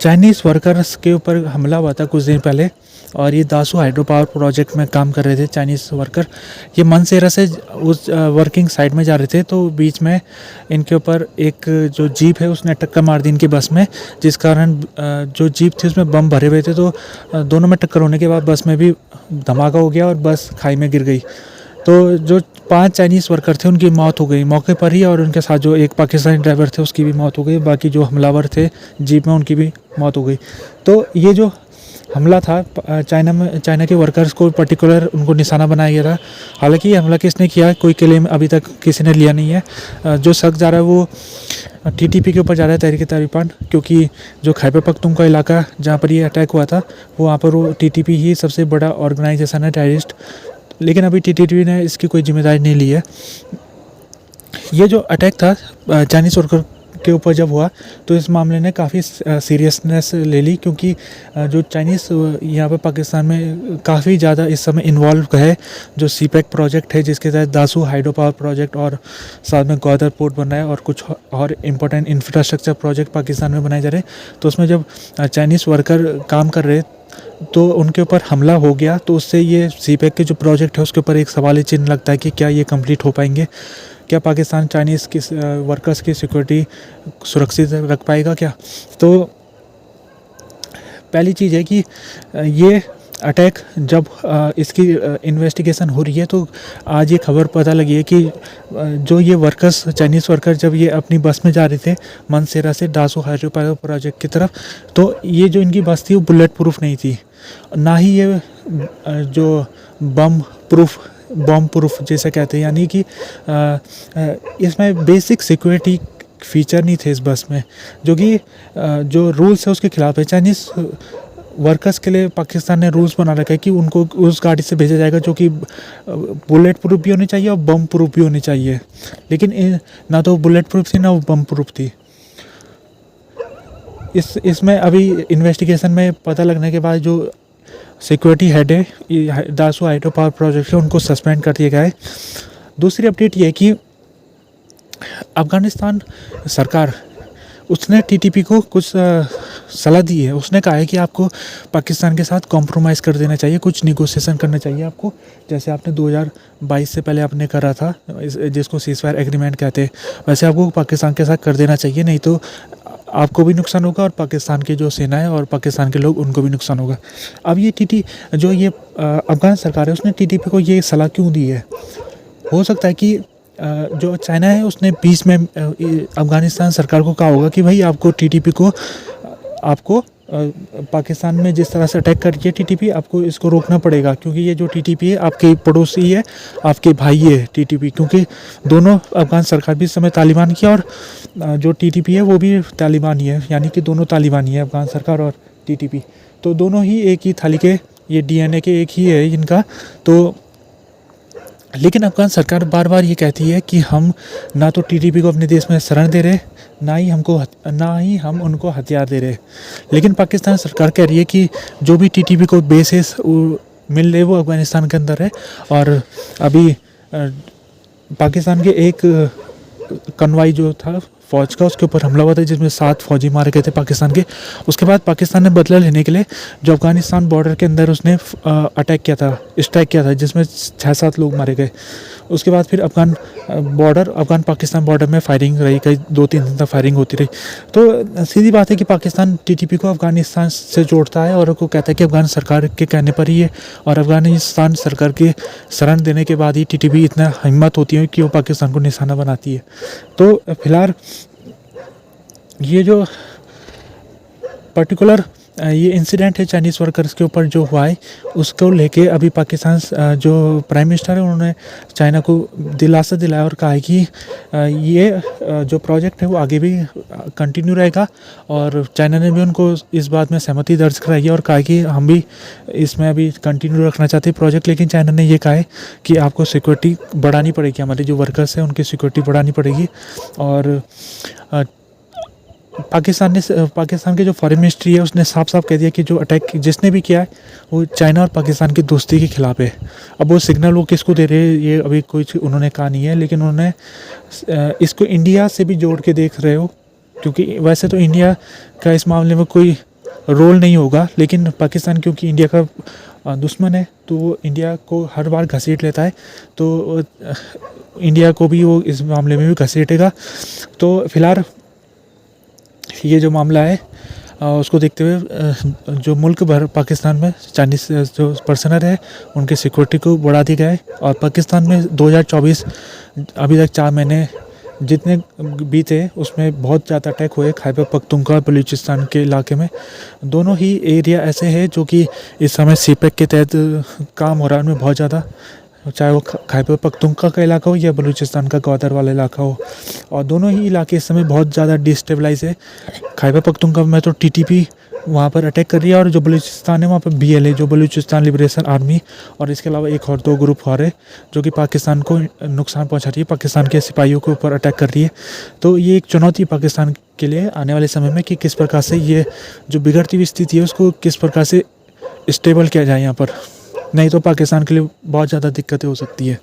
Chinese workers के ऊपर हमला हुआ था कुछ दिन पहले, और ये दासू हाइड्रो पावर प्रोजेक्ट में काम कर रहे थे चाइनीज़ वर्कर। ये मनसेरा से उस वर्किंग साइड में जा रहे थे, तो बीच में इनके ऊपर एक जो जीप है उसने टक्कर मार दी इनकी बस में, जिस कारण जो जीप थी उसमें बम भरे हुए थे। तो दोनों में टक्कर होने के बाद बस में भी धमाका हो गया और बस खाई में गिर गई। तो जो 5 चाइनीज़ वर्कर थे उनकी मौत हो गई मौके पर ही, और उनके साथ जो एक पाकिस्तानी ड्राइवर थे उसकी भी मौत हो गई। बाकी जो हमलावर थे जीप में उनकी भी मौत हो गई। तो ये जो हमला था चाइना के वर्कर्स को पर्टिकुलर उनको निशाना बनाया गया था। हालांकि ये हमला किसने किया कोई क्लेम अभी तक किसी ने लिया नहीं है। जो शक जा रहा है वो टीटीपी के ऊपर जा रहा है, तहरीक तालिबान, क्योंकि जो खैबर पख्तूनख्वा इलाका जहाँ पर ये अटैक हुआ था वहाँ पर वो टीटीपी ही सबसे बड़ा ऑर्गेनाइजेशन है टेररिस्ट। लेकिन अभी टीटीपी ने इसकी कोई जिम्मेदारी नहीं ली है। ये जो अटैक था चाइनीज़ वर्कर के ऊपर जब हुआ तो इस मामले ने काफ़ी सीरियसनेस ले ली, क्योंकि जो चाइनीज़ यहाँ पर पाकिस्तान में काफ़ी ज़्यादा इस समय इन्वॉल्व है। जो सीपैक प्रोजेक्ट है जिसके तहत दासू हाइड्रो पावर प्रोजेक्ट और साथ में ग्वादर पोर्ट बन रहा है और कुछ और इम्पोर्टेंट इंफ्रास्ट्रक्चर प्रोजेक्ट पाकिस्तान में बनाए जा रहे हैं। तो उसमें जब चाइनीज़ वर्कर काम कर रहे तो उनके ऊपर हमला हो गया, तो उससे ये सीपैक के जो प्रोजेक्ट है उसके ऊपर एक सवाल चिन्ह लगता है कि क्या ये कंप्लीट हो पाएंगे, क्या पाकिस्तान चाइनीज़ की वर्कर्स की सिक्योरिटी सुरक्षित रख पाएगा क्या। तो पहली चीज़ है कि ये अटैक जब इसकी इन्वेस्टिगेशन हो रही है तो आज ये खबर पता लगी है कि जो ये वर्कर्स चाइनीज़ वर्कर जब ये अपनी बस में जा रहे थे मनसेरा से दासू हाइड्रो पावर प्रोजेक्ट की तरफ, तो ये जो इनकी बस थी वो बुलेट प्रूफ नहीं थी, ना ही ये जो बम प्रूफ जैसे कहते हैं, यानी कि इसमें बेसिक सिक्योरिटी फीचर नहीं थे इस बस में, जो कि जो रूल्स है उसके खिलाफ है। चाइनीज़ वर्कर्स के लिए पाकिस्तान ने रूल्स बना रखा है कि उनको उस गाड़ी से भेजा जाएगा जो कि बुलेट प्रूफ भी होनी चाहिए और बम प्रूफ भी होनी चाहिए, लेकिन ना तो बुलेट प्रूफ थी ना वो बम प्रूफ थी। इसमें अभी इन्वेस्टिगेशन में पता लगने के बाद जो सिक्योरिटी हेड है दासू हाइड्रो पावर प्रोजेक्ट है उनको सस्पेंड कर दिया गया है। दूसरी अपडेट ये है कि अफ़गानिस्तान सरकार उसने टीटीपी को कुछ सलाह दी है। उसने कहा है कि आपको पाकिस्तान के साथ कॉम्प्रोमाइज़ कर देना चाहिए, कुछ निगोशिएशन करना चाहिए आपको, जैसे आपने 2022 से पहले आपने करा था जिसको सीज़फायर एग्रीमेंट कहते हैं, वैसे आपको पाकिस्तान के साथ कर देना चाहिए, नहीं तो आपको भी नुकसान होगा और पाकिस्तान की जो सेना है और पाकिस्तान के लोग उनको भी नुकसान होगा। अब ये अफ़गान सरकार है उसने टीटीपी को ये सलाह क्यों दी है? हो सकता है कि जो चाइना है उसने बीच में अफ़गानिस्तान सरकार को कहा होगा कि भाई आपको टीटीपी को आपको पाकिस्तान में जिस तरह से अटैक कर रही है टीटीपी, आपको इसको रोकना पड़ेगा, क्योंकि ये जो टीटीपी है आपके पड़ोसी है, आपके भाई है टीटीपी, क्योंकि दोनों अफ़गान सरकार भी इस समय तालिबान की और जो टीटीपी है वो भी तालिबान ही है, यानी कि दोनों तालिबान ही है, अफ़गान सरकार और टीटीपी। तो दोनों ही एक ही थाली के, ये डीएनए के एक ही है इनका। तो लेकिन अफ़गान सरकार बार बार ये कहती है कि हम ना तो टीटीपी को अपने देश में शरण दे रहे, ना ही हम उनको हथियार दे रहे। लेकिन पाकिस्तान सरकार कह रही है कि जो भी टीटीपी को बेसिस मिल रहे वो अफ़गानिस्तान के अंदर है। और अभी पाकिस्तान के एक कन्वाई जो था फ़ौज का उसके ऊपर हमला हुआ था जिसमें 7 फौजी मारे गए थे पाकिस्तान के। उसके बाद पाकिस्तान ने बदला लेने के लिए जो अफ़गानिस्तान बॉर्डर के अंदर उसने स्ट्राइक किया था जिसमें 6-7 लोग मारे गए। उसके बाद फिर अफ़गान पाकिस्तान बॉर्डर में फायरिंग रही, कई 2-3 दिन तक फायरिंग होती रही। तो सीधी बात है कि पाकिस्तान टीटीपी को अफ़गानिस्तान से जोड़ता है और वो कहता है कि अफ़गान सरकार के कहने पर ही है, और अफ़गानिस्तान सरकार के शरण देने के बाद ही टीटीपी इतना हिम्मत होती है कि वो पाकिस्तान को निशाना बनाती है। तो फिलहाल ये जो पर्टिकुलर ये इंसिडेंट है चाइनीज़ वर्कर्स के ऊपर जो हुआ है उसको लेके अभी पाकिस्तान जो प्राइम मिनिस्टर है उन्होंने चाइना को दिलासा दिलाया और कहा है कि ये जो प्रोजेक्ट है वो आगे भी कंटिन्यू रहेगा। और चाइना ने भी उनको इस बात में सहमति दर्ज कराई है और कहा कि हम भी इसमें अभी कंटिन्यू रखना चाहते हैं प्रोजेक्ट। लेकिन चाइना ने ये कहा है कि आपको सिक्योरिटी बढ़ानी पड़ेगी, हमारे जो वर्कर्स हैं उनकी सिक्योरिटी बढ़ानी पड़ेगी। और पाकिस्तान के जो फॉरेन मिनिस्ट्री है उसने साफ साफ कह दिया कि जो अटैक जिसने भी किया है वो चाइना और पाकिस्तान की दोस्ती के खिलाफ है। अब वो सिग्नल वो किसको दे रहे हैं ये अभी कुछ उन्होंने कहा नहीं है, लेकिन उन्होंने इसको इंडिया से भी जोड़ के देख रहे हो, क्योंकि वैसे तो इंडिया का इस मामले में कोई रोल नहीं होगा, लेकिन पाकिस्तान क्योंकि इंडिया का दुश्मन है तो वो इंडिया को हर बार घसीट लेता है, तो इंडिया को भी वो इस मामले में भी घसीटेगा। तो फिलहाल ये जो मामला है उसको देखते हुए जो मुल्क भर पाकिस्तान में चाइनीज जो पर्सनल है उनकी सिक्योरिटी को बढ़ा दी गया है। और पाकिस्तान में 2024 अभी तक 4 महीने जितने बीते उसमें बहुत ज़्यादा अटैक हुए खैबर पख्तूनख्वा और बलूचिस्तान के इलाके में। दोनों ही एरिया ऐसे हैं जो कि इस समय सीपेक के तहत काम हो रहा है उनमें बहुत ज़्यादा, चाहे वो खैबर पख्तूनख्वा का इलाका हो या बलूचिस्तान का ग्वादर वाला इलाका हो। और दोनों ही इलाके इस समय बहुत ज़्यादा डिस्टेबलाइज है। खैबर पख्तूनख्वा में तो टीटीपी वहाँ पर अटैक कर रही है, और जो बलूचिस्तान है वहाँ पर बीएलए जो बलूचिस्तान लिबरेशन आर्मी, और इसके अलावा एक और 2 ग्रुप और है जो कि पाकिस्तान को नुकसान पहुँचा रही है, पाकिस्तान के सिपाहियों के ऊपर अटैक कर रही है। तो ये एक चुनौती पाकिस्तान के लिए आने वाले समय में कि किस प्रकार से ये जो बिगड़ती हुई स्थिति है उसको किस प्रकार से स्टेबल किया जाए यहाँ पर, नहीं तो पाकिस्तान के लिए बहुत ज़्यादा दिक्कतें हो सकती है।